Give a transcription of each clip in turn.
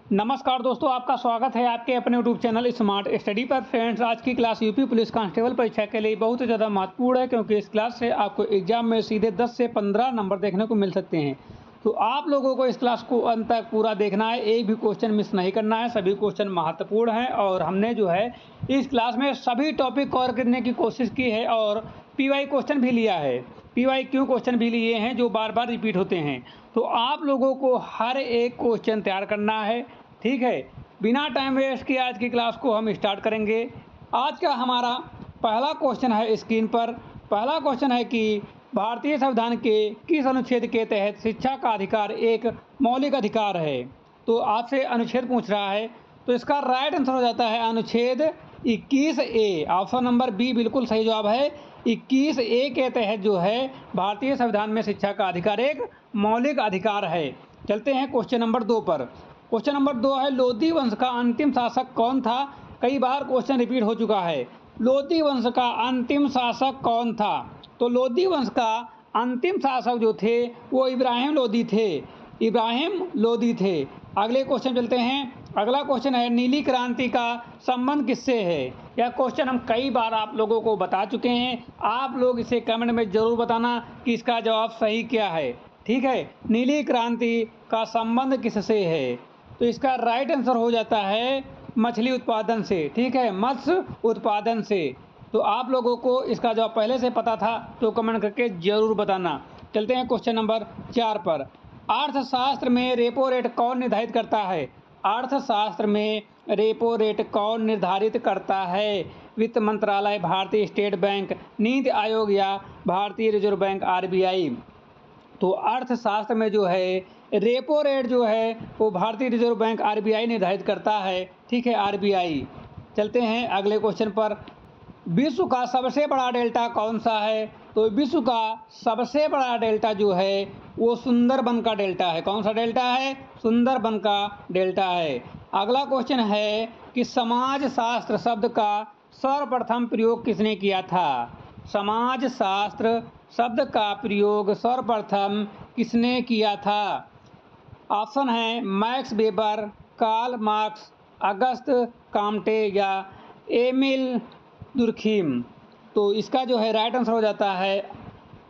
नमस्कार दोस्तों, आपका स्वागत है आपके अपने यूट्यूब चैनल स्मार्ट स्टडी पर। फ्रेंड्स, आज की क्लास यूपी पुलिस कांस्टेबल परीक्षा के लिए बहुत ज़्यादा महत्वपूर्ण है, क्योंकि इस क्लास से आपको एग्जाम में सीधे 10 से 15 नंबर देखने को मिल सकते हैं। तो आप लोगों को इस क्लास को अंत तक पूरा देखना है, एक भी क्वेश्चन मिस नहीं करना है। सभी क्वेश्चन महत्वपूर्ण हैं और हमने जो है इस क्लास में सभी टॉपिक कवर करने की कोशिश की है और पीवाई क्वेश्चन भी लिया है। पीवाईक्यू क्वेश्चन भी लिए हैं जो बार बार रिपीट होते हैं। तो आप लोगों को हर एक क्वेश्चन तैयार करना है, ठीक है। बिना टाइम वेस्ट किए आज की क्लास को हम स्टार्ट करेंगे। आज का हमारा पहला क्वेश्चन है स्क्रीन पर। पहला क्वेश्चन है कि भारतीय संविधान के किस अनुच्छेद के तहत शिक्षा का अधिकार एक मौलिक अधिकार है। तो आपसे अनुच्छेद पूछ रहा है, तो इसका राइट आंसर हो जाता है अनुच्छेद 21A। ऑप्शन नंबर बी बिल्कुल सही जवाब है। 21A के तहत जो है भारतीय संविधान में शिक्षा का अधिकार एक मौलिक अधिकार है। चलते हैं क्वेश्चन नंबर 2 पर। क्वेश्चन नंबर 2 है, लोधी वंश का अंतिम शासक कौन था। कई बार क्वेश्चन रिपीट हो चुका है। लोधी वंश का अंतिम शासक कौन था। तो लोधी वंश का अंतिम शासक जो थे वो इब्राहिम लोधी थे। इब्राहिम लोधी थे। अगले क्वेश्चन चलते हैं। अगला क्वेश्चन है, नीली क्रांति का संबंध किससे है। यह क्वेश्चन हम कई बार आप लोगों को बता चुके हैं। आप लोग इसे कमेंट में ज़रूर बताना कि इसका जवाब सही क्या है, ठीक है। नीली क्रांति का संबंध किससे है। तो इसका राइट आंसर हो जाता है मछली उत्पादन से, ठीक है, मत्स्य उत्पादन से। तो आप लोगों को इसका जवाब पहले से पता था तो कमेंट करके ज़रूर बताना। चलते हैं क्वेश्चन नंबर 4 पर। अर्थशास्त्र में रेपो रेट कौन निर्धारित करता है। अर्थशास्त्र में रेपो रेट कौन निर्धारित करता है। वित्त मंत्रालय, भारतीय स्टेट बैंक, नीति आयोग या भारतीय रिजर्व बैंक RBI। तो अर्थशास्त्र में जो है रेपो रेट जो है वो भारतीय रिजर्व बैंक RBI निर्धारित करता है, ठीक है, RBI। चलते हैं अगले क्वेश्चन पर। विश्व का सबसे बड़ा डेल्टा कौन सा है। तो विश्व का सबसे बड़ा डेल्टा जो है वो सुंदरबन का डेल्टा है। कौन सा डेल्टा है। सुंदरबन का डेल्टा है। अगला क्वेश्चन है कि समाजशास्त्र शब्द का सर्वप्रथम प्रयोग किसने किया था। समाजशास्त्र शब्द का प्रयोग सर्वप्रथम किसने किया था। ऑप्शन है Max Weber, Karl Marx, Auguste Comte या एमिल दुर्खीम। तो इसका जो है राइट आंसर हो जाता है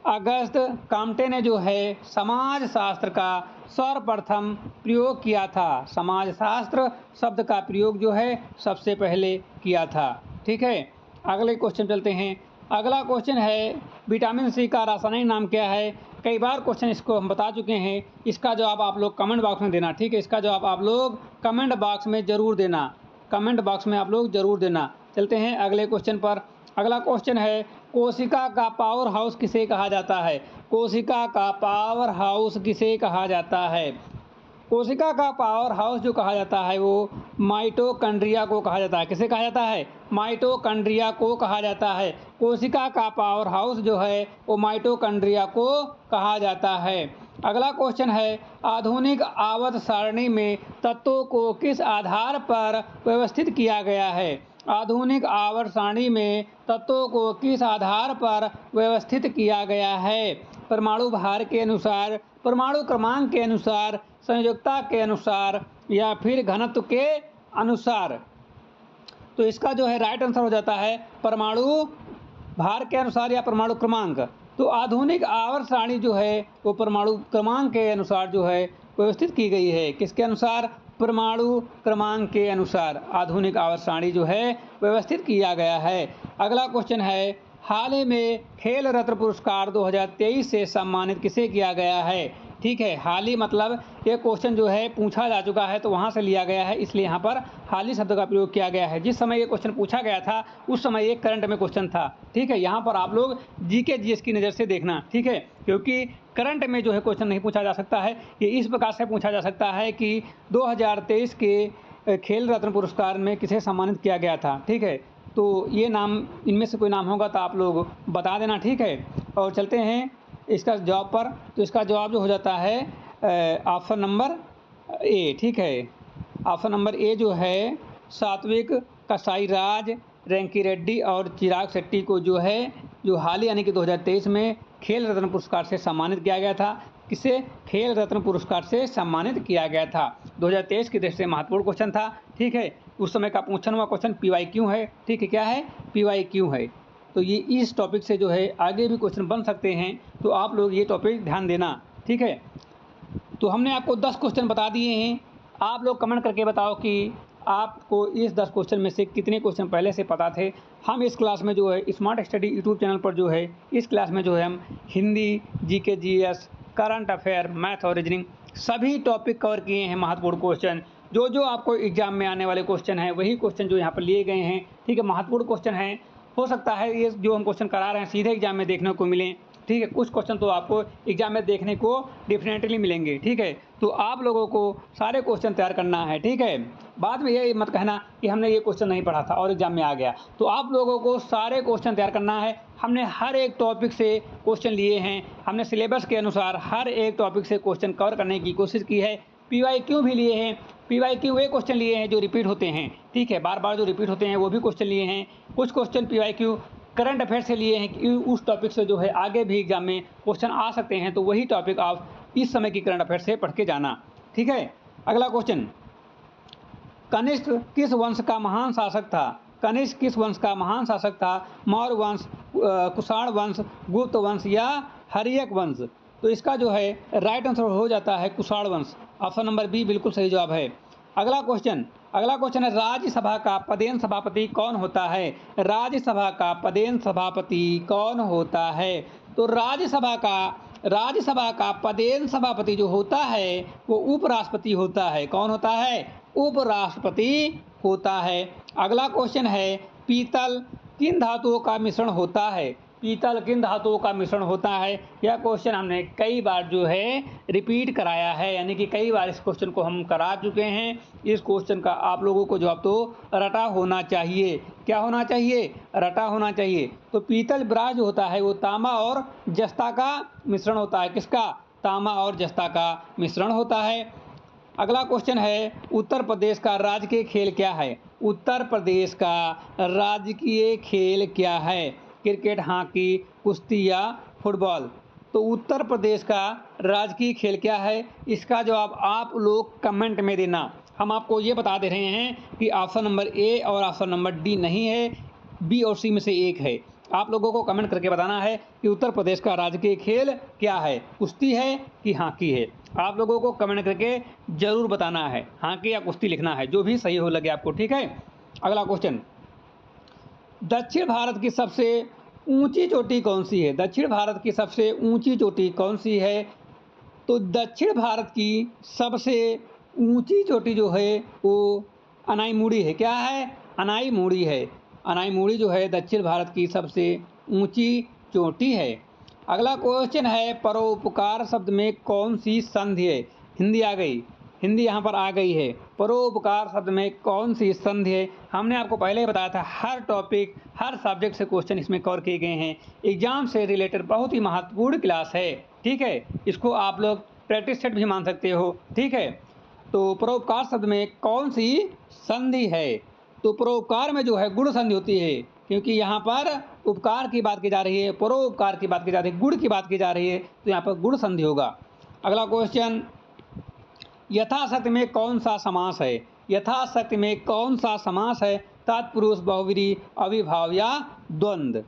अगस्त काम्टे ने जो है समाजशास्त्र का सर्वप्रथम प्रयोग किया था। समाजशास्त्र शब्द का प्रयोग जो है सबसे पहले किया था, ठीक है। अगले क्वेश्चन चलते हैं। अगला क्वेश्चन है, विटामिन सी का रासायनिक नाम क्या है। कई बार क्वेश्चन इसको हम बता चुके हैं। इसका जवाब आप लोग कमेंट बॉक्स में देना, ठीक है। इसका जवाब आप लोग कमेंट बॉक्स में ज़रूर देना। कमेंट बॉक्स में आप लोग ज़रूर देना। चलते हैं अगले क्वेश्चन पर। अगला क्वेश्चन है, कोशिका का पावर हाउस किसे कहा जाता है। कोशिका का पावर हाउस किसे कहा जाता है। कोशिका का पावर हाउस जो कहा जाता है वो माइटोकॉन्ड्रिया को कहा जाता है। किसे कहा जाता है। माइटोकॉन्ड्रिया को कहा जाता है। कोशिका का पावर हाउस जो है वो माइटोकॉन्ड्रिया को कहा जाता है। अगला क्वेश्चन है, आधुनिक आवर्त सारणी में तत्वों को किस आधार पर व्यवस्थित किया गया है। आधुनिक आवर्त सारणी में तत्वों को किस आधार पर व्यवस्थित किया गया है। परमाणु भार के अनुसार, परमाणु क्रमांक के अनुसार, संयोजकता के अनुसार या फिर घनत्व के अनुसार। तो इसका जो है राइट आंसर हो जाता है परमाणु भार के अनुसार या परमाणु क्रमांक। तो आधुनिक आवर्त सारणी जो है वो परमाणु क्रमांक के अनुसार जो है व्यवस्थित की गई है। किसके अनुसार। परमाणु क्रमांक के अनुसार आधुनिक आवर्त सारणी जो है व्यवस्थित किया गया है। अगला क्वेश्चन है, हाल ही में खेल रत्न पुरस्कार 2023 से सम्मानित किसे किया गया है। ठीक है, हाल ही मतलब ये क्वेश्चन जो है पूछा जा चुका है तो वहाँ से लिया गया है, इसलिए यहाँ पर हाल ही शब्द का प्रयोग किया गया है। जिस समय ये क्वेश्चन पूछा गया था उस समय ये करंट में क्वेश्चन था, ठीक है। यहाँ पर आप लोग जीके जीएस की नज़र से देखना, ठीक है, क्योंकि करंट में जो है क्वेश्चन नहीं पूछा जा सकता है। ये इस प्रकार से पूछा जा सकता है कि 2023 के खेल रत्न पुरस्कार में किसे सम्मानित किया गया था, ठीक है। तो ये नाम, इनमें से कोई नाम होगा तो आप लोग बता देना, ठीक है। और चलते हैं इसका जवाब पर। तो इसका जवाब जो हो जाता है ऑप्शन नंबर ए, ठीक है। ऑप्शन नंबर ए जो है सात्विक कसाईराज, रैंकी रेड्डी और चिराग शेट्टी को जो है जो हाल ही यानी कि 2023 में खेल रत्न पुरस्कार से सम्मानित किया गया था। किसे खेल रत्न पुरस्कार से सम्मानित किया गया था। 2023 की दृष्टि से महत्वपूर्ण क्वेश्चन था। ठीक है, उस समय का पूछा हुआ क्वेश्चन PYQ है। ठीक है, क्या है? PYQ है। तो ये इस टॉपिक से जो है आगे भी क्वेश्चन बन सकते हैं, तो आप लोग ये टॉपिक ध्यान देना। ठीक है, तो हमने आपको 10 क्वेश्चन बता दिए हैं। आप लोग कमेंट करके बताओ कि आपको इस 10 क्वेश्चन में से कितने क्वेश्चन पहले से पता थे। हम इस क्लास में जो है स्मार्ट स्टडी यूट्यूब चैनल पर जो है इस क्लास में जो है हम Hindi, GK, GS, current affair, math और रीजनिंग सभी टॉपिक कवर किए हैं। महत्वपूर्ण क्वेश्चन जो आपको एग्जाम में आने वाले क्वेश्चन हैं वही क्वेश्चन जो यहाँ पर लिए गए हैं। ठीक है, महत्वपूर्ण क्वेश्चन हैं। हो सकता है ये जो हम क्वेश्चन करा रहे हैं सीधे एग्जाम में देखने को मिलें। ठीक है, कुछ क्वेश्चन तो आपको एग्जाम में देखने को डेफिनेटली मिलेंगे। ठीक है, तो आप लोगों को सारे क्वेश्चन तैयार करना है। ठीक है, बाद में ये मत कहना कि हमने ये क्वेश्चन नहीं पढ़ा था और एग्जाम में आ गया। तो आप लोगों को सारे क्वेश्चन तैयार करना है। हमने हर एक टॉपिक से क्वेश्चन लिए हैं। हमने सिलेबस के अनुसार हर एक टॉपिक से क्वेश्चन कवर करने की कोशिश की है। PYQ भी लिए हैं। PYQ वे क्वेश्चन लिए हैं जो रिपीट होते हैं। ठीक है, बार बार जो रिपीट होते हैं वो भी क्वेश्चन लिए हैं। कुछ क्वेश्चन PYQ करंट अफेयर से लिए हैं कि उस टॉपिक से जो है आगे भी एग्जाम में क्वेश्चन आ सकते हैं, तो वही टॉपिक आप इस समय की करंट अफेयर से पढ़ के जाना। ठीक है, अगला क्वेश्चन, कनिष्क किस वंश का महान शासक था? कनिष्क किस वंश का महान शासक था? मौर्य वंश, कुषाण वंश, गुप्त वंश या हर्यक वंश? तो इसका जो है राइट आंसर हो जाता है कुषाण वंश। ऑप्शन नंबर बी बिल्कुल सही जवाब है। अगला क्वेश्चन है राज्यसभा का पदेन सभापति कौन होता है? राज्यसभा का पदेन सभापति कौन होता है? तो राज्यसभा का पदेन सभापति जो होता है वो उपराष्ट्रपति होता है। कौन होता है? उपराष्ट्रपति होता है। अगला क्वेश्चन है पीतल किन धातुओं का मिश्रण होता है? पीतल किन धातुओं का मिश्रण होता है? यह क्वेश्चन हमने कई बार जो है रिपीट कराया है, यानी कि कई बार इस क्वेश्चन को हम करा चुके हैं। इस क्वेश्चन का आप लोगों को जवाब तो रटा होना चाहिए। क्या होना चाहिए? रटा होना चाहिए। तो पीतल ब्रास जो होता है वो तांबा और जस्ता का मिश्रण होता है। किसका? तांबा और जस्ता का मिश्रण होता है। अगला क्वेश्चन है उत्तर प्रदेश का राजकीय खेल क्या है? उत्तर प्रदेश का राजकीय खेल क्या है? क्रिकेट, हॉकी, कुश्ती या फुटबॉल? तो उत्तर प्रदेश का राजकीय खेल क्या है? इसका जवाब आप लोग कमेंट में देना। हम आपको ये बता दे रहे हैं कि ऑप्शन नंबर ए और ऑप्शन नंबर डी नहीं है, बी और सी में से एक है। आप लोगों को कमेंट करके बताना है कि उत्तर प्रदेश का राजकीय खेल क्या है, कुश्ती है कि हॉकी है। आप लोगों को कमेंट करके जरूर बताना है, हॉकी या कुश्ती लिखना है, जो भी सही हो लगे आपको। ठीक है, अगला क्वेश्चन, दक्षिण भारत की सबसे ऊंची चोटी कौन सी है? दक्षिण भारत की सबसे ऊंची चोटी कौन सी है? तो दक्षिण भारत की सबसे ऊंची चोटी जो है वो अनाईमुड़ी है। क्या है? अनाईमुड़ी है। अनाईमुड़ी जो है दक्षिण भारत की सबसे ऊंची चोटी है। अगला क्वेश्चन है परोपकार शब्द में कौन सी संधि है? हिंदी आ गई, हिंदी यहाँ पर आ गई है। परोपकार शब्द में कौन सी संधि है? हमने आपको पहले ही बताया था हर टॉपिक हर सब्जेक्ट से क्वेश्चन इसमें कवर किए गए हैं। एग्जाम से रिलेटेड बहुत ही महत्वपूर्ण क्लास है। ठीक है, इसको आप लोग प्रैक्टिस सेट भी मान सकते हो। ठीक है, तो परोपकार शब्द में कौन सी संधि है? तो परोपकार में जो है गुण संधि होती है, क्योंकि यहाँ पर उपकार की बात की जा रही है, परोपकार की बात की जा रही है, गुण की बात की जा रही है, तो यहाँ पर गुण संधि होगा। अगला क्वेश्चन, यथाशक्ति में कौन सा समास है? यथाशक्ति में कौन सा समास है? तत्पुरुष, बहुव्रीहि, अविभाव या द्वंद्व?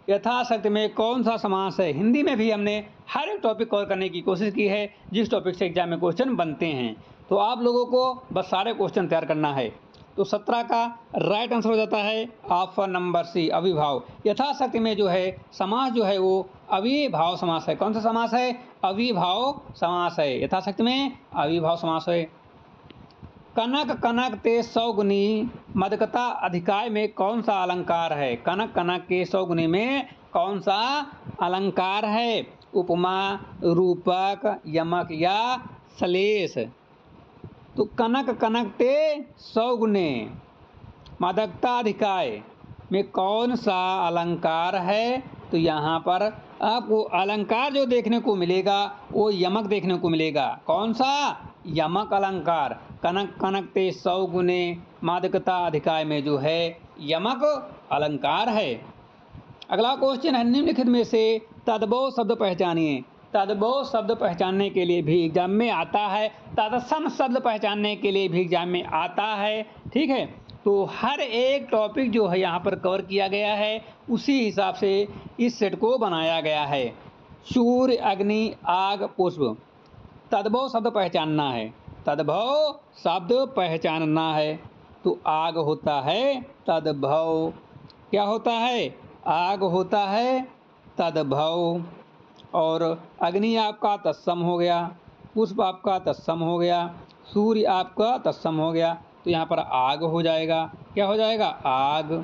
यथाशक्ति में कौन सा समास है? हिंदी में भी हमने हर एक टॉपिक कवर करने की कोशिश की है जिस टॉपिक से एग्जाम में क्वेश्चन बनते हैं। तो आप लोगों को बस सारे क्वेश्चन तैयार करना है। तो 17 का राइट आंसर हो जाता है ऑप्शन नंबर सी, अविभाव। यथाशक्ति में जो है समास जो है वो अविभाव समास है। कौन सा समास है? अविभाव समास है। यथाशक्ति में अविभाव समास है। कनक कनक ते सौगुनी मदकता अधिकाय में कौन सा अलंकार है? कनक कनक के सौगुनी में कौन सा अलंकार है? उपमा, रूपक, यमक या सलेश? तो कनक कनक ते सौगुने मदकता अधिकाय में कौन सा अलंकार है? तो यहाँ पर आपको अलंकार जो देखने को मिलेगा वो यमक देखने को मिलेगा। कौन सा? यमक अलंकार। कनक कनक ते सौगुने मादकता अधिकाय में जो है यमक अलंकार है। अगला क्वेश्चन है निम्नलिखित में से तद्भव शब्द पहचानिए। तद्भव शब्द पहचानने के लिए भी एग्जाम में आता है, तत्सम शब्द पहचानने के लिए भी एग्जाम में आता है। ठीक है, तो हर एक टॉपिक जो है यहाँ पर कवर किया गया है, उसी हिसाब से इस सेट को बनाया गया है। सूर्य, अग्नि, आग, पुष्प, तद्भव शब्द पहचानना है, तद्भव शब्द पहचानना है। तो आग होता है तद्भव, क्या होता है? आग होता है तद्भव। और अग्नि आपका तत्सम हो गया, पुष्प आपका तत्सम हो गया, सूर्य आपका तत्सम हो गया। तो यहाँ पर आग हो जाएगा, क्या हो जाएगा? आग।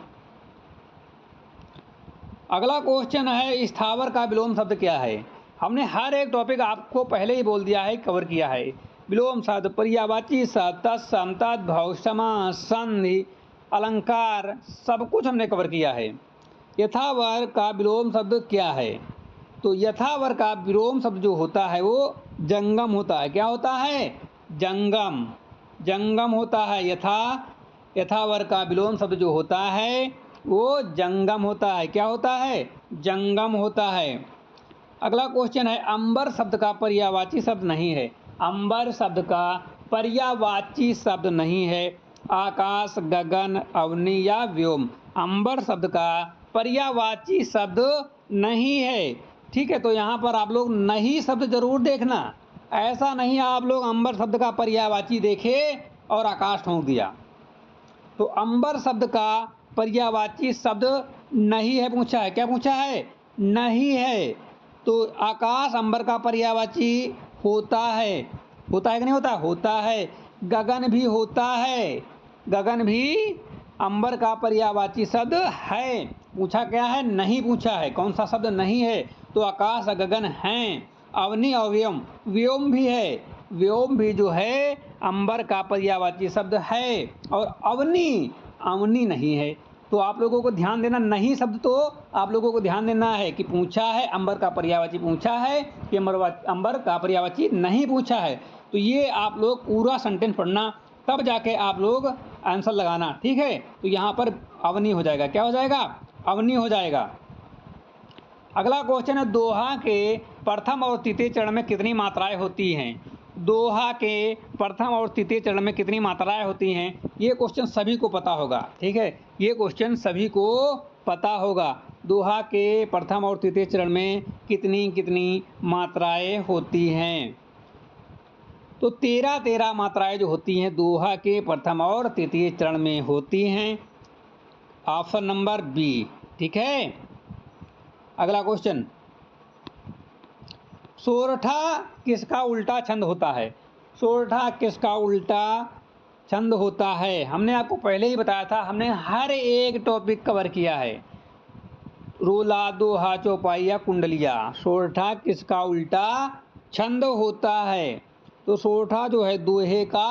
अगला क्वेश्चन है स्थावर का विलोम शब्द क्या है? हमने हर एक टॉपिक आपको पहले ही बोल दिया है, कवर किया है। विलोम शब्द, पर्यायवाची शब्द, तत्सम, तद्भव, समास, संधि, अलंकार, सब कुछ हमने कवर किया है। यथावर का विलोम शब्द क्या है? तो यथावर का विलोम शब्द जो होता है वो जंगम होता है। क्या होता है? जंगम, जंगम होता है। यथावर का विलोम शब्द जो होता है वो जंगम होता है। क्या होता है? जंगम होता है। अगला क्वेश्चन है अंबर शब्द का पर्यायवाची शब्द नहीं है। अंबर शब्द का पर्यायवाची शब्द नहीं है। आकाश, गगन, अवनि या व्योम, अंबर शब्द का पर्यायवाची शब्द नहीं है। ठीक है, तो यहाँ पर आप लोग नहीं शब्द जरूर देखना, ऐसा नहीं आप लोग अंबर शब्द का पर्यायवाची देखे और आकाश ठोंक दिया। तो अंबर शब्द का पर्यायवाची शब्द नहीं है पूछा है। क्या पूछा है? नहीं है। तो आकाश अंबर का पर्यायवाची होता है। होता है कि नहीं होता? होता है। गगन भी होता है, गगन भी अंबर का पर्यायवाची शब्द है। पूछा क्या है? नहीं पूछा है। कौन सा शब्द नहीं है? तो आकाश और गगन हैं। अवनि और व्योम, व्योम भी है, व्योम भी जो है अंबर का पर्यायवाची शब्द है। और अवनि, अवनि नहीं है। तो आप लोगों को ध्यान देना, नहीं शब्द तो आप लोगों को ध्यान देना है कि पूछा है अंबर का पर्यायवाची पूछा है कि अंबर का पर्यायवाची नहीं पूछा है। तो ये आप लोग पूरा सेंटेंस पढ़ना, तब जाके आप लोग आंसर लगाना। ठीक है, तो यहाँ पर अवनि हो जाएगा। क्या हो जाएगा? अवनि हो जाएगा। अगला क्वेश्चन है दोहा के प्रथम और तृतीय चरण में कितनी मात्राएं होती हैं? दोहा के प्रथम और तृतीय चरण में कितनी मात्राएं होती हैं? ये क्वेश्चन सभी को पता होगा। ठीक है, ये क्वेश्चन सभी को पता होगा। दोहा के प्रथम और तृतीय चरण में कितनी कितनी मात्राएं होती हैं? तो 13 मात्राएं जो होती हैं दोहा के प्रथम और तृतीय चरण में होती हैं। Option number B. ठीक है, अगला क्वेश्चन, सोरठा किसका उल्टा छंद होता है? सोरठा किसका उल्टा छंद होता है? हमने आपको पहले ही बताया था, हमने हर एक टॉपिक कवर किया है। रोला, दोहा, चौपाई या कुंडलिया, सोरठा किसका उल्टा छंद होता है? तो सोरठा जो है दोहे का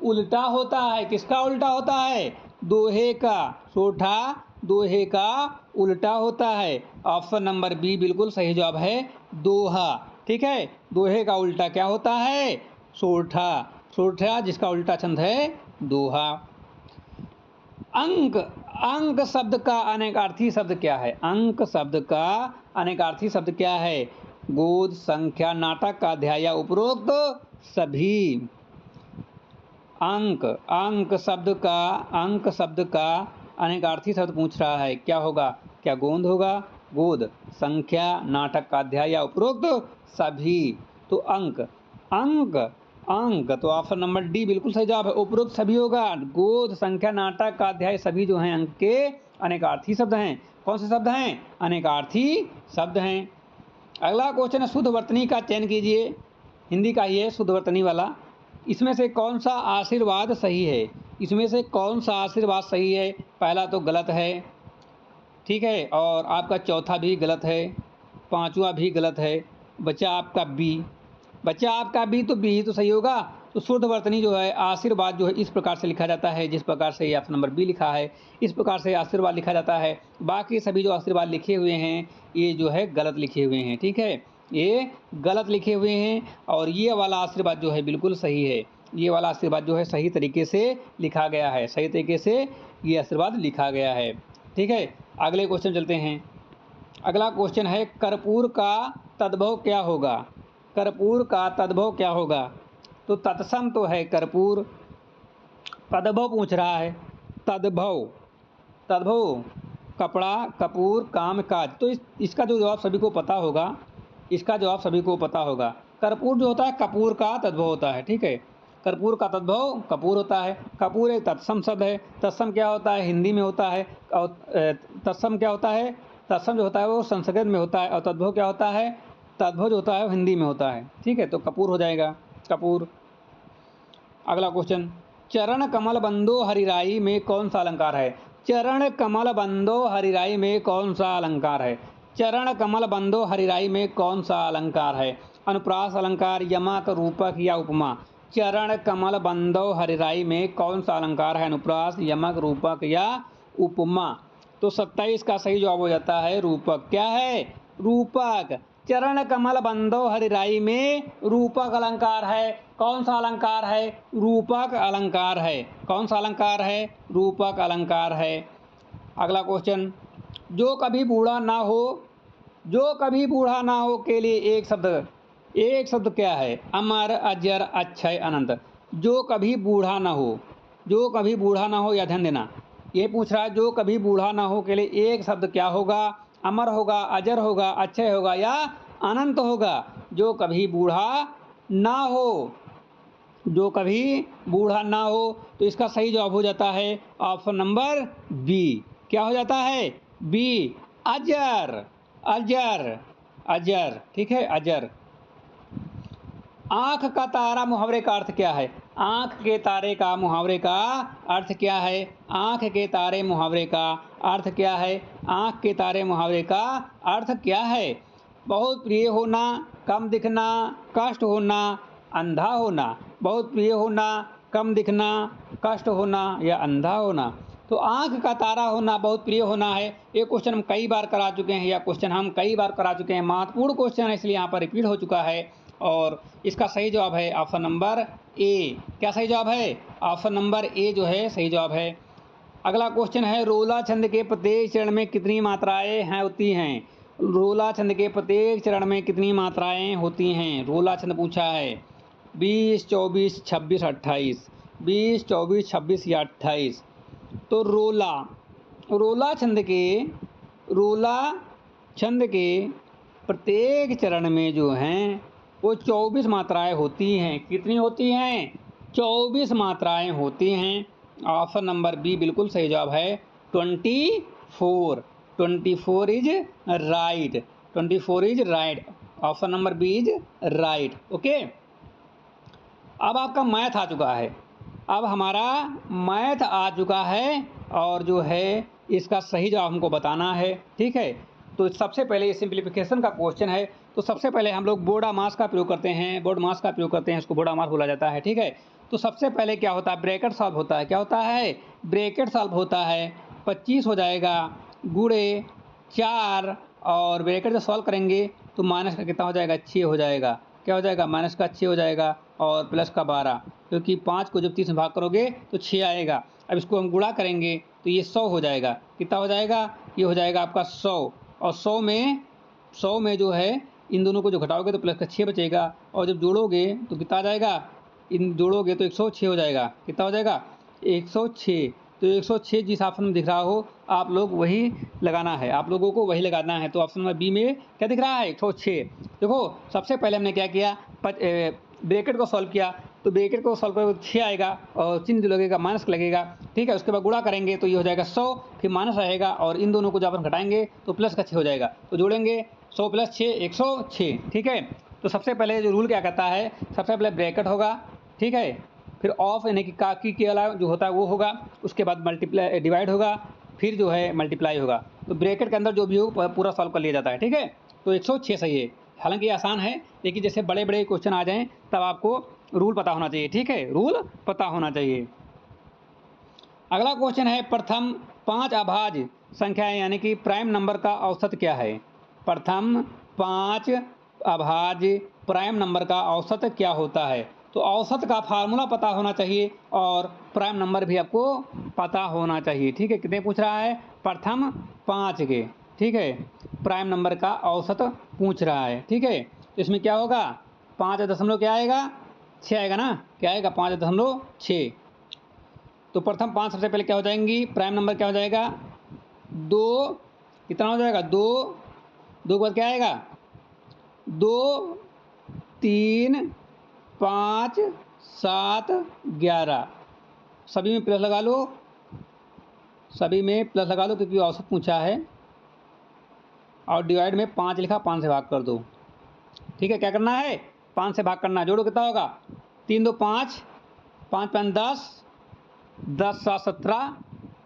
उल्टा होता है। किसका उल्टा होता है? दोहे का। सोरठा दोहे का उल्टा होता है। ऑप्शन नंबर बी बिल्कुल सही जवाब है, दोहा। ठीक है, दोहे का उल्टा क्या होता है? सोरठा। सोरठा जिसका उल्टा छंद है दोहा। अंक, अंक शब्द का अनेकार्थी शब्द क्या है? अंक शब्द का अनेकार्थी शब्द क्या है? गोद, संख्या, नाटक, अध्याय या उपरोक्त सभी। अंक, अंक शब्द का अनेकार्थी शब्द पूछ रहा है, क्या होगा? क्या गोंद होगा? गोद, संख्या, नाटक, अध्याय या उपरोक्त सभी। तो अंक, अंक, अंक, तो ऑप्शन नंबर डी बिल्कुल सही जवाब है, उपरोक्त सभी होगा। गोद, संख्या, नाटक, अध्याय सभी जो हैं अंक के अनेकार्थी शब्द हैं। कौन से शब्द हैं? अनेकार्थी शब्द हैं। अगला क्वेश्चन है शुद्धवर्तनी का चयन कीजिए। हिंदी का ही है शुद्धवर्तनी वाला। इसमें से कौन सा आशीर्वाद सही है? इसमें से कौन सा आशीर्वाद सही है? पहला तो गलत है, ठीक है, और आपका चौथा भी गलत है, पांचवा भी गलत है, बचा आपका बी। बचा आपका बी, तो बी ही तो सही होगा। तो शुद्धवर्तनी जो है आशीर्वाद जो है इस प्रकार से लिखा जाता है, जिस प्रकार से ऑप्शन नंबर बी लिखा है, इस प्रकार से आशीर्वाद लिखा जाता है। बाकी सभी जो आशीर्वाद लिखे हुए हैं ये जो है गलत लिखे हुए हैं। ठीक है, ये गलत लिखे हुए हैं, और ये वाला आशीर्वाद जो है बिल्कुल सही है। ये वाला आशीर्वाद जो है सही तरीके से लिखा गया है, सही तरीके से ये आशीर्वाद लिखा गया है। ठीक है, अगले क्वेश्चन चलते हैं। अगला क्वेश्चन है कर्पूर का तद्भव क्या होगा? कर्पूर का तद्भव क्या होगा? तो तत्सम तो है कर्पूर, तद्भव पूछ रहा है। तद्भव, तद्भव कपड़ा, कपूर, काम, काज। तो इसका जो जवाब सभी को पता होगा, इसका जवाब सभी को पता होगा। कर्पूर जो होता है कपूर का तद्भव होता है, ठीक है। कर्पूर का तद्भव कपूर होता है। कपूर एक तत्सम शब्द है। तत्सम क्या होता है? हिंदी में होता है। और तत्सम क्या होता है? तत्सम जो होता है वो संस्कृत में होता है। और तद्भव क्या होता है? तद्भव जो होता है वो हिंदी में होता है, ठीक है। तो कपूर हो जाएगा, कपूर। अगला क्वेश्चन, चरण कमल बंदो हरिराई में कौन सा अलंकार है? चरण कमल बंदो हरिराई में कौन सा अलंकार है? चरण कमल बंदो हरिराई में कौन सा अलंकार है? अनुप्रास अलंकार, यमक, रूपक या उपमा? चरण कमल बंदो हरिराई में कौन सा अलंकार है? अनुप्रास, यमक, रूपक या उपमा? तो 27 का सही जवाब हो जाता है रूपक। क्या है? रूपक। चरण कमल बंदो हरिराई में रूपक अलंकार है। कौन सा अलंकार है? रूपक अलंकार है। कौन सा अलंकार है? रूपक अलंकार है। अगला क्वेश्चन, जो कभी बूढ़ा ना हो, जो कभी बूढ़ा ना हो के लिए एक शब्द क्या है? अमर, अजर, अक्षय, अनंत। जो कभी बूढ़ा ना हो, जो कभी बूढ़ा ना हो, या ध्यान देना, ये पूछ रहा है जो कभी बूढ़ा ना हो के लिए एक शब्द क्या होगा? अमर होगा, अजर होगा, अक्षय होगा या अनंत होगा? जो कभी बूढ़ा ना हो, जो कभी बूढ़ा ना हो, तो इसका सही जवाब हो जाता है ऑप्शन नंबर बी। क्या हो जाता है? बी, अजर, अजर, अजर, ठीक है, अजर। आंख का तारा मुहावरे का अर्थ क्या है? आंख के तारे का मुहावरे का अर्थ क्या है? आंख के तारे मुहावरे का अर्थ क्या है? आंख के तारे मुहावरे का अर्थ क्या है? बहुत प्रिय होना, कम दिखना, कष्ट होना, अंधा होना। बहुत प्रिय होना, कम दिखना, कष्ट होना या अंधा होना? तो आंख का तारा होना, बहुत प्रिय होना है। ये क्वेश्चन हम कई बार करा चुके हैं, या क्वेश्चन हम कई बार करा चुके हैं, महत्वपूर्ण क्वेश्चन है, इसलिए यहाँ पर रिपीट हो चुका है। और इसका सही जवाब है ऑप्शन नंबर ए। क्या सही जवाब है? ऑप्शन नंबर ए जो है सही जवाब है। अगला क्वेश्चन है, रोला छंद के प्रत्येक चरण में कितनी मात्राएं हैं होती हैं? रोला छंद के प्रत्येक चरण में कितनी मात्राएं होती हैं? रोला छंद पूछा है। 20, 24, 26, 28। 20, 24, 26 या 28? तो रोला, रोला छंद के, रोला छंद के प्रत्येक चरण में जो हैं वो 24 मात्राएं होती हैं। कितनी होती हैं? 24 मात्राएं होती हैं। ऑप्शन नंबर बी बिल्कुल सही जवाब है, 24। 24 is right, 24 is right. Option number B is right. Okay, अब आपका मैथ आ चुका है। अब हमारा मैथ आ चुका है और जो है इसका सही जवाब हमको बताना है, ठीक है। तो सबसे पहले ये सिंप्लीफिकेशन का क्वेश्चन है, तो सबसे पहले हम लोग बोर्डा मास का प्रयोग करते हैं, बोर्ड मास का प्रयोग करते हैं, इसको बोर्डा मास बोला जाता है, ठीक है। तो सबसे पहले क्या होता है? ब्रैकेट सॉल्व होता है। क्या होता है? ब्रैकेट सॉल्व होता है। 25 हो जाएगा गुणे 4, और ब्रैकेट जब सॉल्व करेंगे तो माइनस का कितना हो जाएगा? 6 हो जाएगा। क्या हो जाएगा? माइनस का 6 हो जाएगा, और प्लस का 12, क्योंकि 5 को जब 30 में भाग करोगे तो 6 आएगा। अब इसको हम गुणा करेंगे तो ये 100 हो जाएगा। कितना हो जाएगा? ये हो जाएगा आपका 100, और 100 में जो है इन दोनों को जो घटाओगे तो प्लस का 6 बचेगा, और जब जोड़ोगे तो कितना आ जाएगा? इन जोड़ोगे तो 106 हो जाएगा। कितना हो जाएगा? 106। तो 106 जिस ऑप्शन में दिख रहा हो आप लोग वही लगाना है, आप लोगों को वही लगाना है। तो ऑप्शन नंबर बी में क्या दिख रहा है? 106। देखो सबसे पहले हमने क्या किया, ब्रैकेट को सॉल्व किया, तो ब्रैकेट को सॉल्व करोगे 6 आएगा, और चिन्ह जो लगेगा माइनस लगेगा, ठीक है। उसके बाद गुणा करेंगे तो ये हो जाएगा 100, फिर माइनस रहेगा, और इन दोनों को जब अपन घटाएंगे तो प्लस का 6 हो जाएगा। तो जोड़ेंगे 100 प्लस 6, 106, ठीक है। तो सबसे पहले जो रूल क्या कहता है, सबसे पहले ब्रैकेट होगा, ठीक है, फिर ऑफ यानी कि काकी के अलावा जो होता है वो होगा, उसके बाद मल्टीप्लाई डिवाइड होगा, फिर जो है मल्टीप्लाई होगा। तो ब्रैकेट के अंदर जो भी हो पूरा सॉल्व कर लिया जाता है, ठीक है। तो 106 सही है। हालांकि ये आसान है, लेकिन जैसे बड़े बड़े क्वेश्चन आ जाएं तब आपको रूल पता होना चाहिए, ठीक है, रूल पता होना चाहिए। अगला क्वेश्चन है, प्रथम 5 अभाज्य संख्याएं यानी कि प्राइम नंबर का औसत क्या है? प्रथम 5 अभाज्य प्राइम नंबर का औसत क्या होता है? तो औसत का फार्मूला पता होना चाहिए, और प्राइम नंबर भी आपको पता होना चाहिए, ठीक है। कितने पूछ रहा है? प्रथम 5 के, ठीक है, प्राइम नंबर का औसत पूछ रहा है। ठीक है, तो इसमें क्या होगा, 5 दशमलव क्या आएगा, 6 आएगा ना, क्या आएगा 5.6। तो प्रथम 5 सबसे पहले क्या हो जाएंगी, प्राइम नंबर क्या हो जाएगा 2, कितना हो जाएगा 2, 2 के बाद क्या आएगा 2, 3, 5, 7, 11, सभी में प्लस लगा लो, सभी में प्लस लगा लो क्योंकि औसत पूछा है, और डिवाइड में 5 लिखा, 5 से भाग कर दो। ठीक है, क्या करना है 5 से भाग करना है, जोड़ो कितना होगा 3 2 5, 5 5 10, 10 7 17,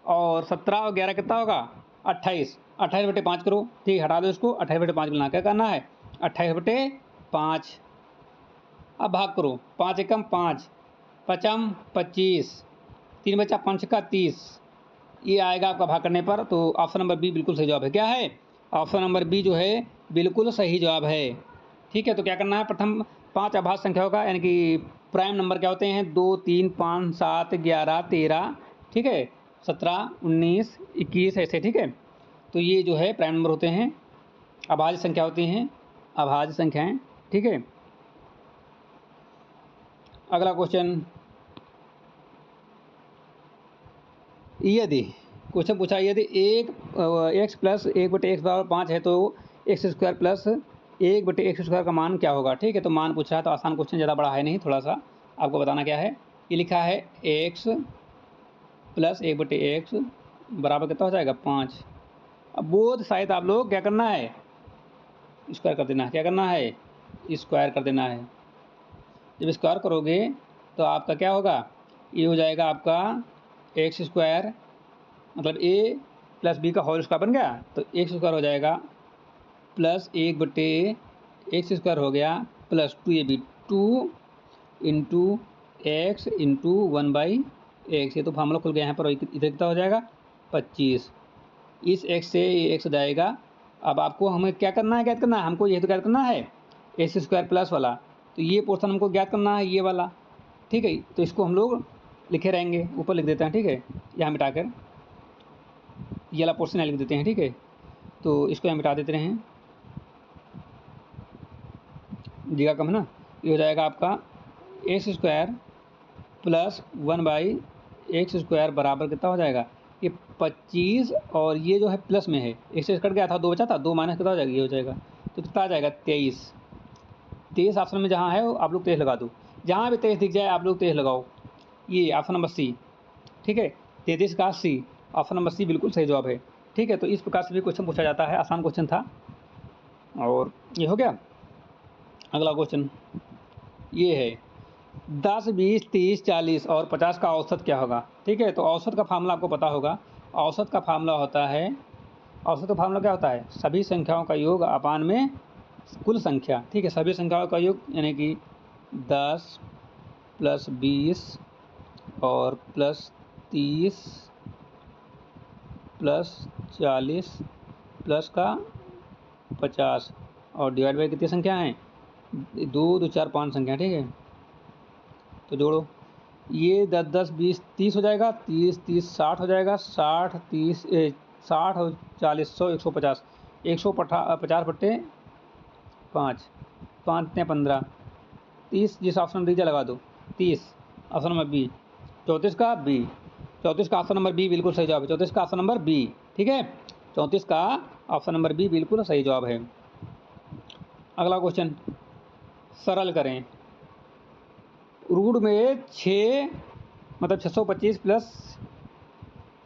और 17 और 11 कितना होगा 28, 28/5 करो। ठीक है, हटा दो इसको, 28/5 करना, क्या करना है 28/5। अब भाग करो, 5 एकम 5, पचम 25, 3 बचा 5 का 30, ये आएगा आपका भाग करने पर। तो ऑप्शन नंबर बी बिल्कुल सही जवाब है। क्या है, ऑप्शन नंबर बी जो है बिल्कुल सही जवाब है। ठीक है, तो क्या करना है, प्रथम 5 अभाज्य संख्याओं का यानी कि प्राइम नंबर क्या होते हैं 2 3 5 7 11 13, ठीक है 17 19 21 ऐसे। ठीक है, तो ये जो है प्राइम नंबर होते हैं, अभाज्य संख्या होती हैं, अभाज्य संख्याएं। ठीक है, अगला क्वेश्चन, यदि क्वेश्चन पूछा यदि x प्लस 1/x बराबर 5 है तो x square plus 1/x square का मान क्या होगा। ठीक है, तो मान पूछा है तो आसान क्वेश्चन, ज़्यादा बड़ा है नहीं, थोड़ा सा आपको बताना क्या है। ये लिखा है x प्लस 1/x बराबर कितना हो जाएगा 5। अब बोध शायद आप लोग क्या करना है स्क्वायर कर देना है, क्या करना है स्क्वायर कर देना है। जब स्क्वायर करोगे तो आपका क्या होगा, ये हो जाएगा आपका एक्स स्क्वायर मतलब a प्लस बी का होल स्क्वायर बन गया, तो एक्स स्क्वायर हो जाएगा प्लस 1/x स्क्वायर हो गया plus 2ab 2 into x into 1/x। ये तो फार्मूला खुल गया यहाँ पर, इधर कितना हो जाएगा 25, इस x से ये x जाएगा। अब आपको हमें क्या करना है, ज्ञात करना है, हमको ये तो ज्ञात करना है एक्स स्क्वायर प्लस वाला, तो ये पोर्शन हमको ज्ञात करना है, ये वाला। ठीक है, तो इसको हम लोग लिखे रहेंगे, ऊपर लिख देते हैं। ठीक है, यहाँ मिटाकर ये वाला पोर्शन यहाँ लिख देते हैं। ठीक है, तो इसको यहाँ मिटा देते हैं, जगह कम है ना। ये हो जाएगा आपका x square plus 1/x square बराबर कितना हो जाएगा, ये 25, और ये जो है प्लस में है, एक से कट गया था 2 बचा था, 2 माइनस कितना हो जाएगा, ये हो जाएगा, तो कितना आ जाएगा 23। 23 ऑप्शन में जहाँ है आप लोग 23 लगा दो, जहाँ भी 23 दिख जाए आप लोग 23 लगाओ। ये ऑप्शन नंबर सी। ठीक है, 33 का सी, ऑप्शन नंबर सी बिल्कुल सही जवाब है। ठीक है, तो इस प्रकार से भी क्वेश्चन पूछा जाता है, आसान क्वेश्चन था। और ये हो गया। अगला क्वेश्चन ये है 10 20 30 40 और 50 का औसत क्या होगा। ठीक है, तो औसत का फार्मूला आपको पता होगा। औसत का फार्मूला होता है, औसत का फार्मूला क्या होता है, सभी संख्याओं का योग अपान में कुल संख्या। ठीक है, सभी संख्याओं का योग यानी कि 10 प्लस 20 और प्लस 30 प्लस 40 प्लस का 50 और डिवाइड बाई कितनी संख्या हैं 2 2 4 5 संख्या। ठीक है, तो जोड़ो, ये 10 10 20 30 हो जाएगा, 30 30 60 हो जाएगा, 60 30 60 और 40 100 150, 150/5 5 ने 15, 30 जिस ऑप्शन में दीजिए लगा दो 30, ऑप्शन नंबर बी। 34 का बी, 34 का ऑप्शन नंबर बी बिल्कुल सही जवाब है। 34 का ऑप्शन नंबर बी। ठीक है, 34 का ऑप्शन नंबर बी बिल्कुल सही जवाब है। अगला क्वेश्चन, सरल करें। रूट में 6 मतलब 625 प्लस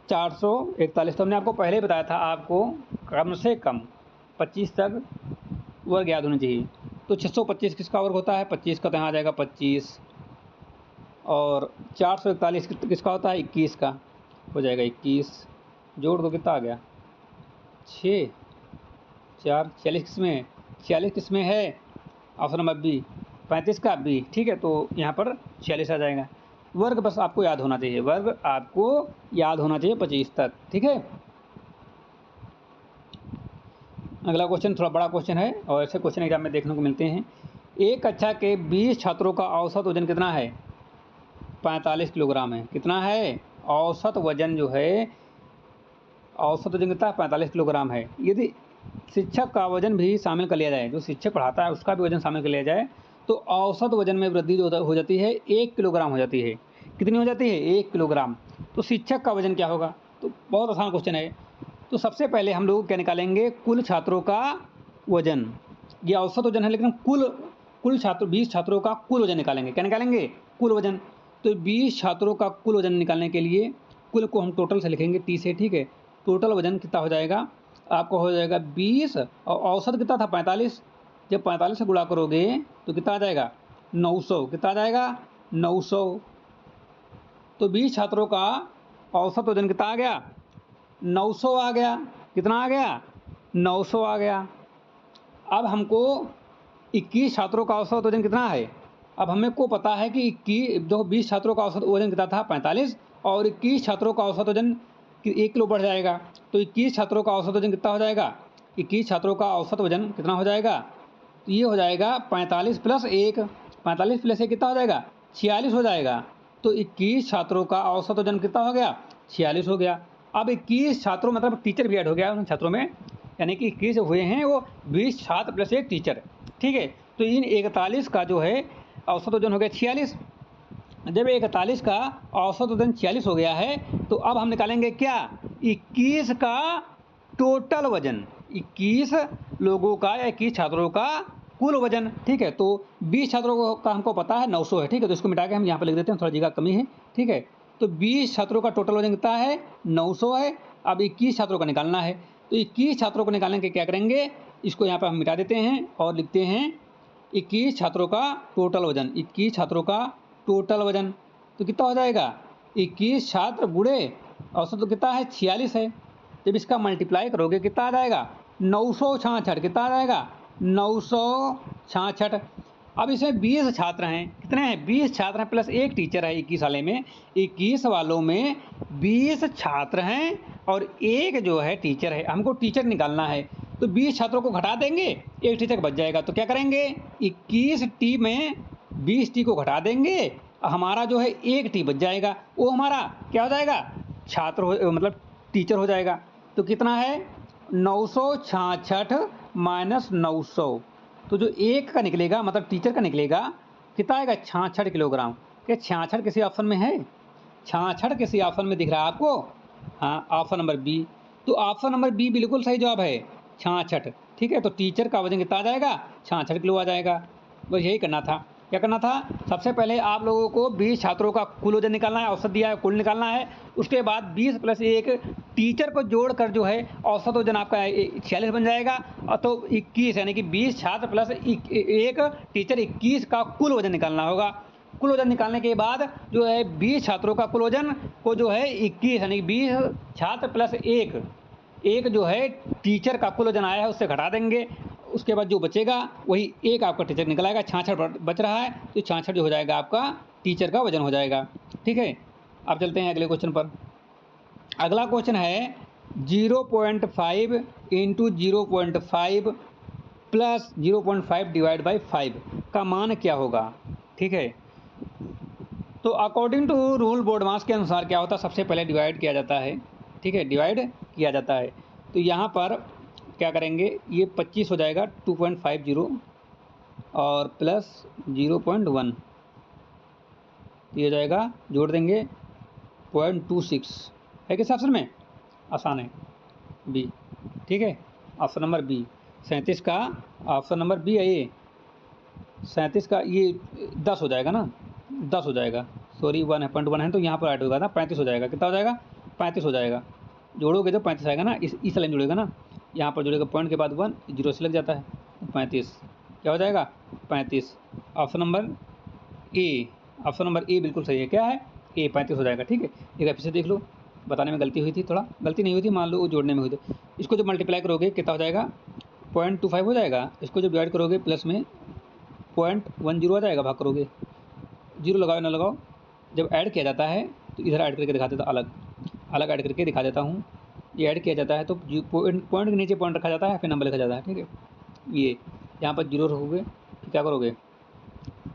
441, तो हमने आपको पहले ही बताया था, आपको कम से कम 25 तक वर्ग याद होना चाहिए। तो 625 किसका वर्ग होता है 25 का, तो यहाँ आ जाएगा 25, और 441 किसका होता है 21 का, हो जाएगा 21। जोड़ दो कितना आ गया 6 4 46 किसमें है, 46 किसमें है ऑप्शन नंबर बी, 35 का बी। ठीक है, तो यहाँ पर 46 आ जाएगा। वर्ग बस आपको याद होना चाहिए, वर्ग आपको याद होना चाहिए 25 तक। ठीक है, अगला क्वेश्चन थोड़ा बड़ा क्वेश्चन है, और ऐसे क्वेश्चन एग्जाम में देखने को मिलते हैं। एक कक्षा के 20 छात्रों का औसत वजन कितना है 45 किलोग्राम है। कितना है औसत वजन जो है औसत वजन कितना 45 किलोग्राम है। यदि शिक्षक का वजन भी शामिल कर लिया जाए, जो शिक्षक पढ़ाता है उसका भी वजन शामिल कर लिया जाए, तो औसत वजन में वृद्धि जो हो जाती है 1 किलोग्राम हो जाती है। कितनी हो जाती है? 1 किलोग्राम। तो शिक्षक का वजन क्या होगा? तो बहुत आसान क्वेश्चन है। तो सबसे पहले हम लोग क्या निकालेंगे? कुल छात्रों का वजन। ये औसत वजन है, लेकिन कुल छात्र 20 छात्रों का कुल वजन निकालेंगे। क्या निकालेंगे? कुल वजन। तो 20 छात्रों का कुल वजन निकालने के लिए कुल को हम टोटल से लिखेंगे टी से, ठीक है। टोटल वजन कितना हो जाएगा? आपको हो जाएगा 20 और औसत कितना था? 45। जब 45 से गुणा करोगे तो कितना आ जाएगा? 900। कितना आ जाएगा? 900। तो 20 छात्रों का औसत वजन कितना आ गया? 900 आ गया। कितना आ गया? 900 आ गया। अब हमको 21 छात्रों का औसत वजन कितना है? अब हमें को पता है कि 20 छात्रों का औसत वजन कितना था? 45, और 21 छात्रों का औसत वजन 1 किलो बढ़ जाएगा। तो 21 छात्रों का औसत वजन कितना हो जाएगा? 21 छात्रों का औसत वजन कितना हो जाएगा? तो ये हो जाएगा 45 प्लस 1। 45 प्लस 1 कितना हो जाएगा? 46 हो जाएगा। तो 21 छात्रों का औसत वजन कितना हो गया? 46 हो गया। अब 21 छात्रों मतलब टीचर भी ऐड हो गया उन छात्रों में, यानी कि 21 हुए हैं वो 20 छात्र प्लस 1 टीचर, ठीक है। तो इन 41 का जो है औसत वजन हो गया 46। जब 41 का औसत वजन 46 हो गया है, तो अब हम निकालेंगे क्या? 21 का टोटल वजन। 21 लोगों का या 21 छात्रों का कुल वजन, ठीक है। तो 20 छात्रों का हमको पता है 900 है, ठीक है। तो इसको मिटा के हम यहाँ पर लिख देते हैं, थोड़ा जगह कमी है, ठीक है। तो 20 छात्रों का टोटल वजन कितना है? 900 है। अब 21 छात्रों का निकालना है। तो 21 छात्रों को निकालने के क्या करेंगे? इसको यहाँ पर हम मिटा देते हैं और लिखते हैं 21 छात्रों का टोटल वजन। 21 छात्रों का टोटल वजन तो कितना हो जाएगा? 21 छात्र गुणे औसत तो कितना है? 46 है। जब इसका मल्टीप्लाई करोगे कितना आ जाएगा? 966। कितना आ जाएगा? 966। अब इसमें 20 छात्र हैं। कितने हैं? 20 छात्र हैं प्लस 1 टीचर है 21 वाले में। 21 वालों में 20 छात्र हैं और एक जो है टीचर है। हमको टीचर निकालना है, तो 20 छात्रों को घटा देंगे, एक टीचर बच जाएगा। तो क्या करेंगे? 21 टी में 20 टी को घटा देंगे, हमारा जो है एक टी बच जाएगा। वो हमारा क्या हो जाएगा? छात्र हो, मतलब टीचर हो जाएगा। तो कितना है? 966 माइनस 900। तो जो एक का निकलेगा मतलब टीचर का निकलेगा कितना आएगा? 66 किलोग्राम। क्या 66 किसी ऑप्शन में है? 66 किसी ऑप्शन में दिख रहा है आपको? हाँ, ऑप्शन नंबर बी। तो ऑप्शन नंबर बी बिल्कुल सही जवाब है, 66, ठीक है। तो टीचर का वजन कितना आ जाएगा? 66 किलो आ जाएगा। बस यही करना था। क्या करना था? सबसे पहले आप लोगों को 20 छात्रों का कुल वजन निकालना है, औसत दिया है, कुल निकालना है। उसके बाद 20 प्लस 1 टीचर को जोड़कर जो है औसत वजन आपका 46 बन जाएगा। और तो 21 यानी कि 20 छात्र प्लस 1 टीचर 21 का कुल वजन निकालना होगा। कुल वजन निकालने के बाद जो है 20 छात्रों का कुल वजन को जो है 21 यानी 20 छात्र प्लस 1 जो है टीचर का कुल वजन आया है उससे घटा देंगे। उसके बाद जो बचेगा वही एक आपका टीचर निकल आएगा। 66 बच रहा है, तो 66 जो हो जाएगा आपका टीचर का वजन हो जाएगा, ठीक है। अब चलते हैं अगले क्वेश्चन पर। अगला क्वेश्चन है 0.5 इंटू 0.5 प्लस 0.5 डिवाइड बाई 5 का मान क्या होगा, ठीक है। तो अकॉर्डिंग टू रूल बोर्ड मास के अनुसार क्या होता है? सबसे पहले डिवाइड किया जाता है, ठीक है, डिवाइड किया जाता है। तो यहाँ पर क्या करेंगे? ये 25 हो जाएगा 2.50 और प्लस 0.1, तो ये हो जाएगा, जोड़ देंगे 0.26 है किस ऑप्शन में? आसान है, बी, ठीक है। ऑप्शन नंबर बी 37 का ऑप्शन नंबर बी है ये। 37 का ये 10 हो जाएगा ना, 10 हो जाएगा, सॉरी 1.1 है तो यहाँ पर ऐड होगा ना, 35 हो जाएगा। कितना हो जाएगा? 35 हो जाएगा। जोड़ोगे तो 35 आएगा ना, इस लाइन जुड़ेगा ना, यहाँ पर जुड़ेगा पॉइंट के बाद 1 जीरो से लग जाता है, 35 क्या हो जाएगा? 35। Option number A, option number A बिल्कुल सही है। क्या है? ए, 35 हो जाएगा, ठीक है। एक फिर से देख लो, बताने में गलती हुई थी, थोड़ा गलती नहीं हुई थी, मान लो वो जोड़ने में हुई थी। इसको जब मल्टीप्लाई करोगे कितना हो जाएगा? 0.25 हो जाएगा। इसको जब डिवाइड करोगे प्लस में 0.10 आ जाएगा, भाग करोगे, जीरो लगाओ ना लगाओ, जब ऐड किया जाता है तो इधर ऐड करके दिखा देता, अलग अलग ऐड करके दिखा देता हूँ। ये ऐड किया जाता है तो पॉइंट के नीचे पॉइंट रखा जाता है, फिर नंबर लिखा जाता है, ठीक है। ये यहाँ पर जीरो रखोगे तो क्या करोगे?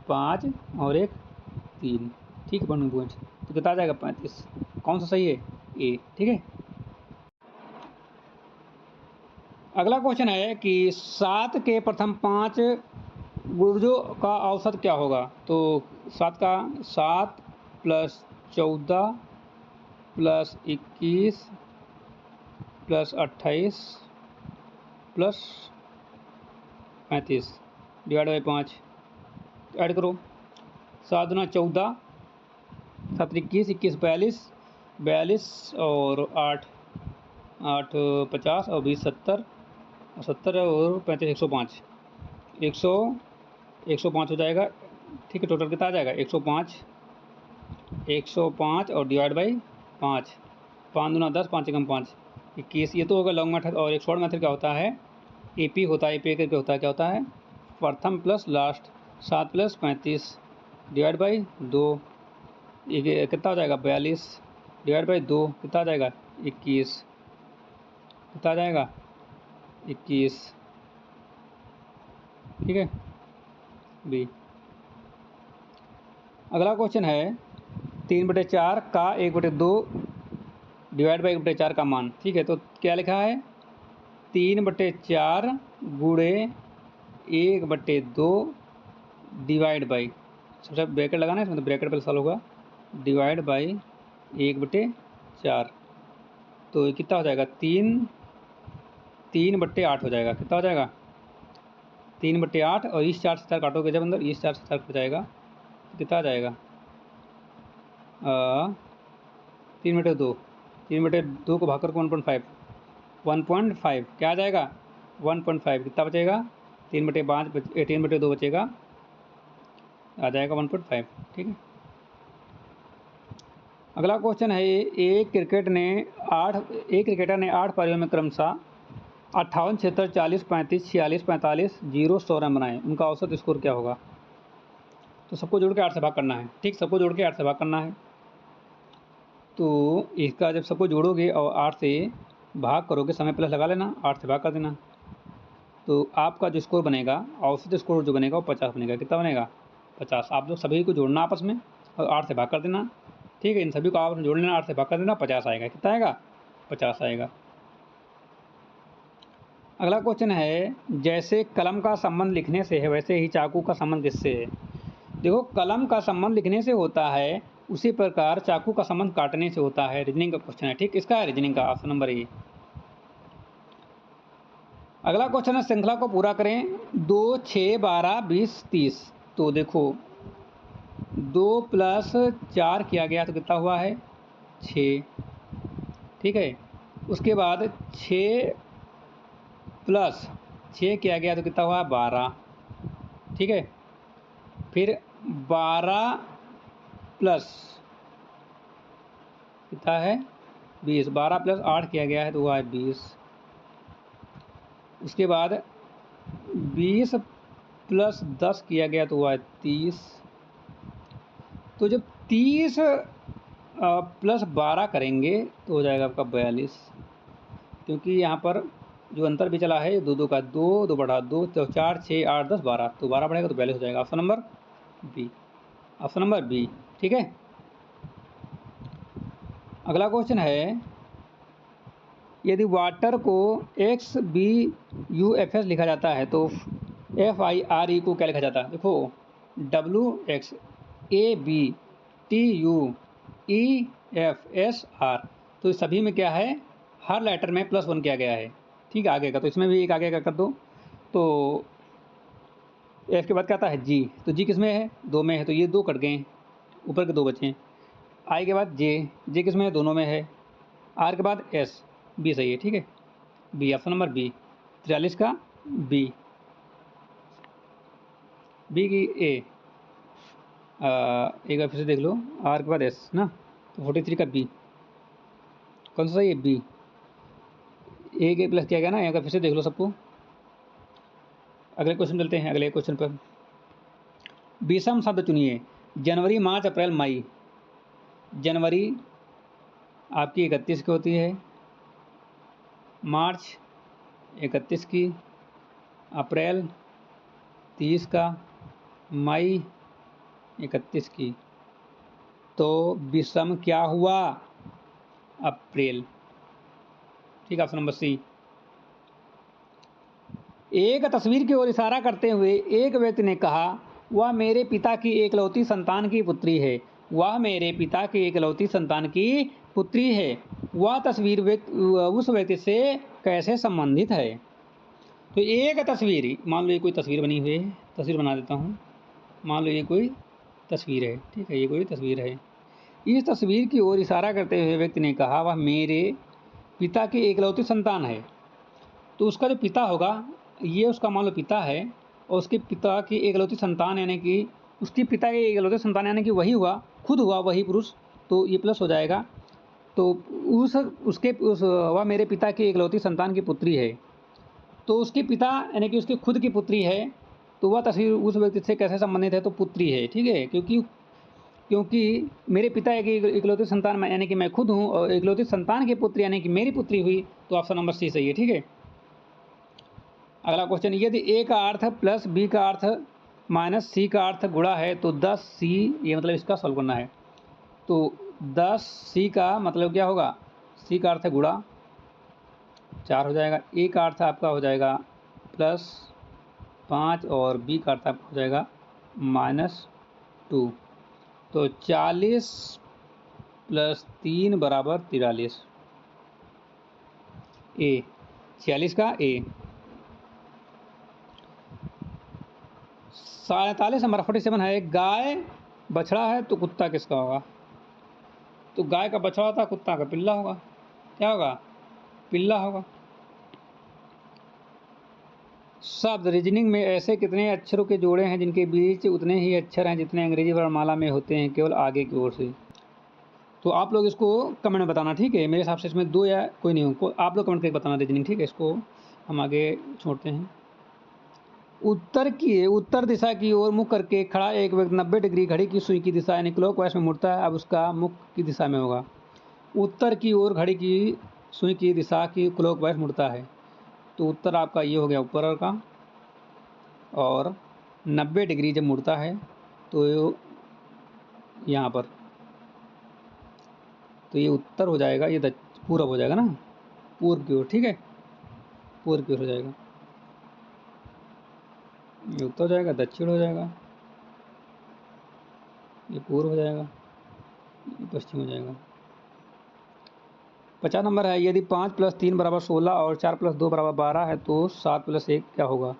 5 और 1 3, ठीक है, पॉइंट तो कितना आ जाएगा? 35। कौन सा सही है? ए, ठीक है। अगला क्वेश्चन है कि 7 के प्रथम 5 गुर्जों का औसत क्या होगा। तो 7 का 7 plus 14 plus 21 plus 28 plus 35 divide by 5 add करो। 7 दूना 14, 7 21, 21 42, 42 और 8 50 और 20 70 और 70 और 35 105 105 हो जाएगा। ठीक है, टोटल कितना आ जाएगा 105 और डिवाइड बाई 5, 5 दूना 10, 5 एकम 5 21। ये तो होगा लॉन्ग मेथड। और एक शॉर्ट मेथड क्या होता है, एपी होता है। एपी करके होता है, क्या होता है, प्रथम plus last. 7 plus 35 divide by 2, ये कितना हो जाएगा 42 डिवाइड बाई 2 कितना आ जाएगा 21, कितना आ जाएगा 21। ठीक है बी। अगला क्वेश्चन है 3/4 का 1/2 डिवाइड बाई 1/4 का मान। ठीक है, तो क्या लिखा है 3/4 गुणे 1/2 डिवाइड बाई, सबसे ब्रैकेट लगाना है इसमें, तो ब्रैकेट पर सॉल्व होगा, डिवाइड बाई 1/4। तो ये कितना हो जाएगा 3/8 हो जाएगा। कितना हो जाएगा 3/8। और इस 4 से 4 काटोगे जब अंदर, इस 4 से 4 कट जाएगा, तो कितना आ जाएगा 3/2। 3/2 को भाग करके 1.5 क्या आ जाएगा 1.5। कितना बचेगा 3/5 3/2 बचेगा, आ जाएगा 1.5। ठीक है। अगला क्वेश्चन है एक क्रिकेटर ने 8 पारियों में क्रमशः 58, 76, 40, 35, 46, 45, 0, 100 रन बनाए। उनका औसत स्कोर क्या होगा। तो सबको जोड़ के 8 से भाग करना है। ठीक, सबको जोड़ के 8 से भाग करना है। तो इसका जब सबको जोड़ोगे और 8 से भाग करोगे, समय प्लस लगा लेना, 8 से भाग कर देना, तो आपका जो स्कोर बनेगा, औसत स्कोर जो बनेगा वो 50 बनेगा। कितना बनेगा 50। आप लोग सभी को जोड़ना आपस में और 8 से भाग कर देना। ठीक है, इन सभी को आपस में जोड़ लेना, 8 से भाग कर देना, 50 आएगा। कितना आएगा 50 आएगा। अगला क्वेश्चन है जैसे कलम का संबंध लिखने से है वैसे ही चाकू का संबंध किससे है। देखो, कलम का संबंध लिखने से होता है, उसी प्रकार चाकू का संबंध काटने से होता है। रीजनिंग का क्वेश्चन है। ठीक, इसका है रीजनिंग का ऑप्शन नंबर ए। अगला क्वेश्चन है श्रृंखला को पूरा करें 2, 6, 12, 20, 30। तो देखो 2 प्लस 4 किया गया तो कितना हुआ है 6। ठीक है, उसके बाद 6 प्लस 6 किया गया तो कितना हुआ 12। ठीक है, फिर 12 प्लस कितना है 20, 12 प्लस 8 किया गया है तो हुआ है 20। उसके बाद 20 प्लस 10 किया गया तो हुआ है 30। तो जब 30 प्लस 12 करेंगे तो हो जाएगा आपका 42, क्योंकि यहाँ पर जो अंतर भी चला है 2 2 का 2, 2 बढ़ा 2, तो 4 6 8 10 12, तो 12 बढ़ेगा तो 42 हो जाएगा। Option number B, option number B. ठीक है। अगला क्वेश्चन है यदि वाटर को XBUFS लिखा जाता है तो FIRE को क्या लिखा जाता है। देखो WXABTUEFSR, तो इस सभी में क्या है, हर लेटर में +1 किया गया है। ठीक है, आगे का तो इसमें भी एक आगे का कर दो। तो F के बाद क्या आता है G, तो G किस में है 2 में है, तो ये 2 कट गए, ऊपर के 2 बचे। I के बाद J किस में है दोनों में है। R के बाद S, B सही है। ठीक है, बी, ऑप्शन नंबर बी 43 का बी की ए। एक बार फिर से देख लो, आर के बाद एस ना, तो 43 का बी कौन सा सही है बी। ए के प्लस किया गया ना, एक बार फिर से देख लो सबको। अगले क्वेश्चन चलते हैं। अगले क्वेश्चन पर 20वां शब्द चुनिए। जनवरी, मार्च, अप्रैल, मई। जनवरी आपकी 31 की होती है, मार्च 31 की, अप्रैल 30 का, मई 31 की। तो 20वां क्या हुआ अप्रैल। ठीक है, ऑप्शन नंबर सी। एक तस्वीर की ओर इशारा करते हुए एक व्यक्ति ने कहा, वह मेरे पिता की एकलौती संतान की पुत्री है। वह मेरे पिता की एकलौती संतान की पुत्री है। वह तस्वीर उस व्यक्ति से कैसे संबंधित है? तो एक तस्वीर, मान लो ये कोई तस्वीर बनी हुई है, तस्वीर बना देता हूँ। मान लो ये कोई तस्वीर है, ठीक है, ये कोई तस्वीर है। इस तस्वीर की ओर इशारा करते हुए व्यक्ति ने कहा, वह मेरे पिता की एकलौती संतान है। तो उसका जो पिता होगा, ये उसका मान लो पिता है, और उसके पिता की एकलौती संतान यानी कि उसके पिता की एकलौती संतान यानी कि वही हुआ, खुद हुआ वही पुरुष, तो ये प्लस हो जाएगा। तो वह मेरे पिता की एकलौती संतान की पुत्री है। तो उसके पिता यानी कि उसकी खुद की पुत्री है, तो वह तस्वीर उस व्यक्ति से कैसे संबंधित है? तो पुत्री है, ठीक है, क्योंकि मेरे पिता की इकलौती संतान यानी कि मैं खुद हूँ, और इकलौती संतान की पुत्री यानी कि मेरी पुत्री हुई, तो ऑप्शन नंबर सी सही है, ठीक है। अगला क्वेश्चन, यदि ए का अर्थ प्लस बी का अर्थ माइनस सी का अर्थ गुणा है तो 10C, ये मतलब इसका सॉल्व करना है। तो 10C का मतलब क्या होगा? सी का अर्थ है गुणा, 4 हो जाएगा। ए का अर्थ आपका हो जाएगा +5 और बी का अर्थ आपका हो जाएगा -2। तो 40 + 3 = 43। ए 46 का ए। 47 नंबर 47 है, गाय बछड़ा है तो कुत्ता किसका होगा? तो गाय का बछड़ा होता है, कुत्ता का पिल्ला होगा। क्या होगा? पिल्ला होगा। शब्द रीजनिंग में ऐसे कितने अक्षरों के जोड़े हैं जिनके बीच उतने ही अक्षर हैं जितने अंग्रेजी वर्णमाला में होते हैं, केवल आगे की ओर से? तो आप लोग इसको कमेंट में बताना, ठीक है। मेरे हिसाब से इसमें 2 या कोई नहीं हो, आप लोग कमेंट करके बताना रीजनिंग, ठीक है। इसको हम आगे छोड़ते हैं। उत्तर दिशा की ओर मुख करके खड़ा एक व्यक्ति 90 डिग्री घड़ी की सुई की दिशा यानी क्लॉकवाइज में मुड़ता है। अब उसका मुख की दिशा में होगा। उत्तर की ओर घड़ी की सुई की दिशा की क्लॉकवाइज मुड़ता है, तो उत्तर आपका ये हो गया ऊपर का, और 90 डिग्री जब मुड़ता है तो यहाँ पर, तो ये उत्तर हो जाएगा, ये पूरब हो जाएगा ना, पूर्व की ओर, ठीक है, पूर्व की ओर हो जाएगा। ये उत्तर हो जाएगा, दक्षिण हो जाएगा, ये पूर्व हो जाएगा, ये पश्चिम हो जाएगा। 50 नंबर है, यदि 5 + 3 = 16 और 4 + 2 = 12 है तो 7 + 1 क्या होगा?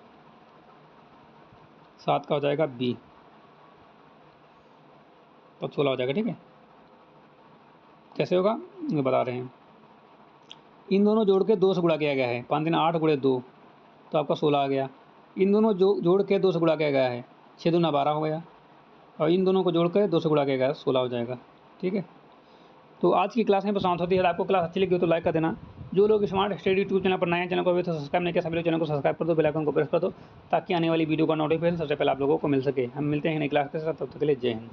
7 का हो जाएगा बी, तो 16 हो जाएगा, ठीक है। कैसे होगा ये बता रहे हैं। इन दोनों जोड़ के 2 से गुणा किया गया है, 5 × 8 × 2 तो आपका 16 आ गया। इन दोनों जोड़ के 2 से गुणा किया गया है, 6 दूना 12 हो गया, और इन दोनों को जोड़ कर 2 से गुणा किया गया है, 16 हो जाएगा, ठीक है। तो आज की क्लास में समाप्त होती है। आपको क्लास अच्छी लगी हो तो लाइक कर देना। जो लोग स्मार्ट स्टडी यूट्यूब चैनल पर नए हैं, चैनल को अभी तो सब्सक्राइब नहीं किया, सभी लोग चैनल को सब्सक्राइब कर दो, बेल आइकन को प्रेस कर दो, ताकि आने वाली वीडियो का नोटिफिकेशन सबसे पहले आप लोगों को मिल सके। हम मिलते हैं नई क्लास के साथ, तब तक के लिए जय हिंद।